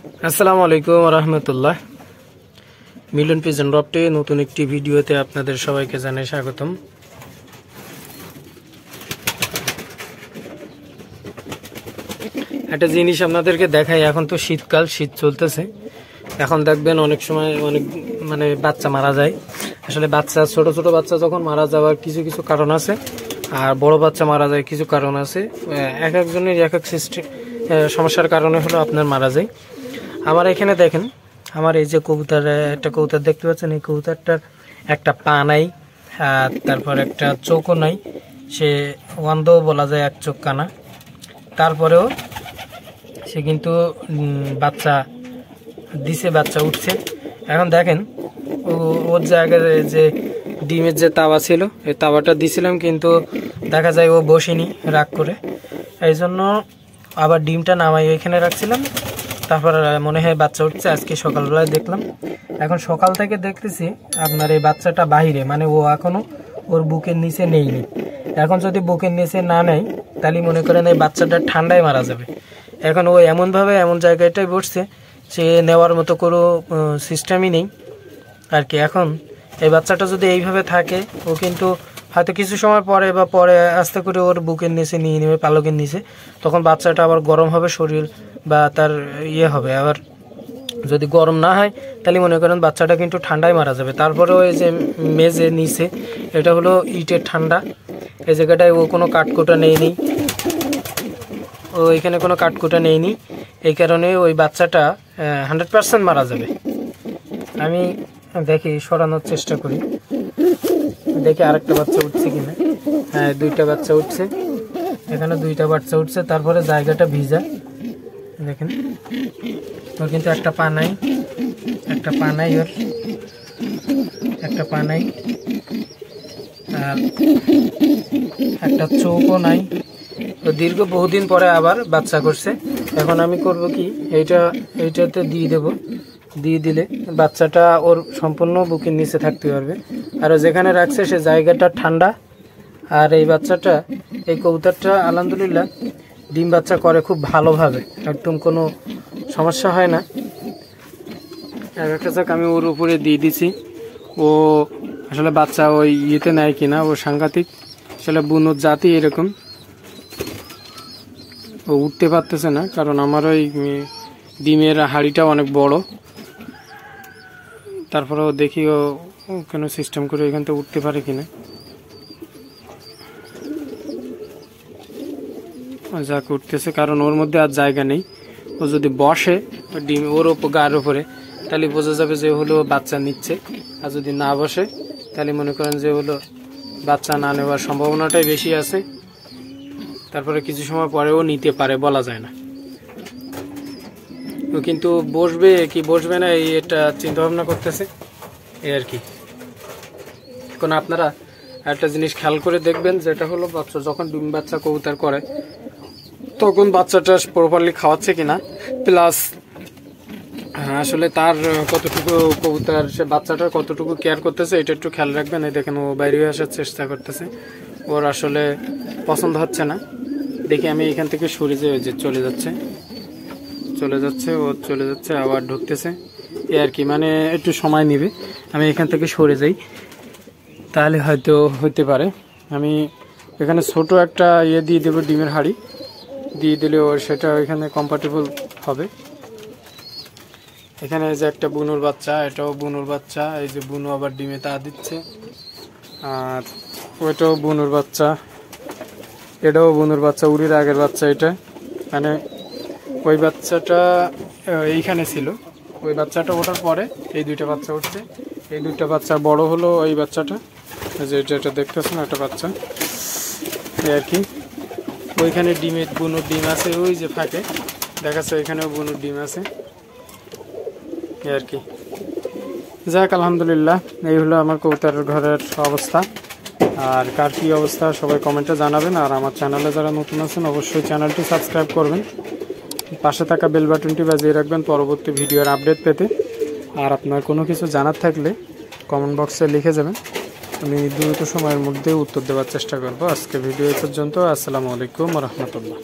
আসসালামু আলাইকুম ওয়া রাহমাতুল্লাহ। মিলন পিজন রপ্টে নতুন একটি ভিডিওতে আপনাদের সবাইকে জানাই স্বাগতম। একটা জিনিস আপনাদেরকে দেখাই, এখন তো শীতকাল, শীত চলতেছে। এখন দেখবেন অনেক সময় অনেক বাচ্চা মারা যায়। আসলে বাচ্চা ছোট ছোট বাচ্চা যখন মারা যাওয়ার কিছু কিছু কারণ আছে, আর বড় বাচ্চা মারা যায় কিছু কারণ আছে। এক একজনের এক এক সিস্টেম সমস্যার কারণে হলো আপনার মারা যায়। আমার এখানে দেখেন, আমার এই যে কবুতর, একটা কবুতর দেখতে পাচ্ছেন, এই কবুতরটার একটা পা নাই, তারপর একটা চোখও নাই, সে অন্ধ বলা যায়, এক চোখ কানা। তারপরেও সে কিন্তু বাচ্চা দিছে, বাচ্চা উঠছে। এখন দেখেন ওর জায়গায় যে ডিমের যে তাওয়া ছিল, এই তাওয়াটা দিছিলাম, কিন্তু দেখা যায় ও বসেনি, রাগ করে। এই জন্য আবার ডিমটা নামাই ওইখানে রাখছিলাম। তারপর মনে হয় বাচ্চা উঠছে, আজকে সকালবেলায় দেখলাম। এখন সকাল থেকে দেখতেছি আপনার এই বাচ্চাটা বাহিরে, ও এখনো ওর বুকের নিচে নেইনি। এখন যদি বুকের নিচে না নেয়, তাহলে মনে করেন এই বাচ্চাটা ঠান্ডায় মারা যাবে। এখন ও এমনভাবে এমন জায়গাটায় বসছে, সে নেওয়ার মতো কোনো সিস্টেমই নেই আর কি। এখন এই বাচ্চাটা যদি এইভাবে থাকে, ও কিন্তু হয়তো কিছু সময় পরে বা পরে আস্তে করে ওর বুকের নিচে নিয়ে নেবে, পালকের নিচে। তখন বাচ্চাটা আবার গরম হবে শরীর, বা তার হবে। আবার যদি গরম না হয়, তাহলে মনে করেন বাচ্চাটা কিন্তু ঠান্ডায় মারা যাবে। তারপরে ওই যে মেজে নিচে, এটা হলো ইটের ঠান্ডা, এই জায়গাটায় ও কোনো কাঠকুটা নেয়নি, ও এখানে কোনো কাঠকুটা নেয়নি। এই কারণে ওই বাচ্চাটা 100% মারা যাবে। আমি দেখি, সরানোর চেষ্টা করি, দেখি আরেকটা বাচ্চা উঠছে কিনা। হ্যাঁ, দুইটা বাচ্চা উঠছে, এখানে দুইটা বাচ্চা উঠছে। তারপরে জায়গাটা ভিজা, দেখেন ওর কিন্তু একটা পা নাই, একটা পা নাই, ওর একটা পা নাই, আর একটা চোখও নাই। তো দীর্ঘ বহুদিন পরে আবার বাচ্চা করছে। এখন আমি করব কি, এইটাতে দিয়ে দেব। দিয়ে দিলে বাচ্চাটা ওর সম্পূর্ণ বুকের নিচে থাকতে পারবে। আর যেখানে রাখছে সে জায়গাটা ঠান্ডা। আর এই বাচ্চাটা, এই কবুতরটা আলহামদুলিল্লাহ ডিম বাচ্চা করে খুব ভালোভাবে, একদম কোনো সমস্যা হয় না। আর একটা যাক আমি ওর উপরে দিয়ে দিছি। ও আসলে বাচ্চা ওই ইয়েতে নেয় কিনা, ও সাংঘাতিক। আসলে বুনোর জাতি এরকম, ও উঠতে পারতেছে না, কারণ আমার ওই ডিমের হাঁড়িটা অনেক বড়। তারপরেও দেখি ও কেন সিস্টেম করে এখান থেকে উঠতে পারে কিনা। যাক, উঠতেছে, কারণ ওর মধ্যে আর জায়গা নেই। ও যদি বসে ডিম ওর গায়ের উপরে, তাহলে বোঝা যাবে যে হলো বাচ্চা নিচ্ছে। আর যদি না বসে, তাহলে মনে করেন যে হলো বাচ্চা না নেওয়ার সম্ভাবনাটাই বেশি আছে। তারপরে কিছু সময় পরেও নিতে পারে, বলা যায় না। ও কিন্তু বসবে কি বসবে না, এটা চিন্তা ভাবনা করতেছে, এই আর কি। এখন আপনারা একটা জিনিস খেয়াল করে দেখবেন, যেটা হলো বাচ্চা যখন ডিম বাচ্চা কবুতর করে, তখন বাচ্চাটা প্রপারলি খাওয়াচ্ছে কিনা, প্লাস আসলে তার কতটুকু কবুতর, সে বাচ্চাটার কতটুকু কেয়ার করতেছে, এটা একটু খেয়াল রাখবেন। এই দেখেন, ও বাইরে আসার চেষ্টা করতেছে, ওর আসলে পছন্দ হচ্ছে না। দেখি আমি এখান থেকে সরে যে চলে যাচ্ছে, ও চলে যাচ্ছে, আবার ঢুকতেছে, এই আর কি। একটু সময় নেবে। আমি এখান থেকে সরে যাই, তাহলে হয়তো হতে পারে। আমি এখানে ছোট একটা দিয়ে দেবো, ডিমের হাঁড়ি দিয়ে দিলে ওর সেটা এখানে কমফর্টেবল হবে। এখানে যে একটা বুনুর বাচ্চা, এটাও বুনুর বাচ্চা। এই যে বুনু আবার ডিমে তা দিচ্ছে, আর ওইটাও বুনুর বাচ্চা, এটাও বুনুর বাচ্চা, উড়ির আগের বাচ্চা এটা। ওই বাচ্চাটা এইখানে ছিল, ওই বাচ্চাটা ওঠার পরে এই দুইটা বাচ্চা উঠছে। এই দুইটা বাচ্চা বড় হলো ওই বাচ্চাটা, যেটা দেখতেছেন, একটা বাচ্চা, এই আর কি। ওইখানে বুনুর ডিম আছে, ওই যে ফাঁকে দেখাচ্ছে, ওইখানেও বুনুর ডিম আছে, এই আর কি। যাক, আলহামদুলিল্লাহ, এই হলো আমার কবুতরের ঘরের অবস্থা। আর কার কী অবস্থা সবাই কমেন্টে জানাবেন। আর আমার চ্যানেলে যারা নতুন আছেন, অবশ্যই চ্যানেলটি সাবস্ক্রাইব করবেন, পাশে থাকা বেল বাটনটি বাজিয়ে রাখবেন পরবর্তী ভিডিওর আপডেট পেতে। আর আপনার কোনো কিছু জানার থাকলে কমেন্ট বক্সে লিখে যাবেন, আমি দ্রুত সময়ের মধ্যে উত্তর দেওয়ার চেষ্টা করব। আজকে ভিডিও এই পর্যন্ত। আসসালামু আলাইকুম ওয়া রাহমাতুল্লাহ।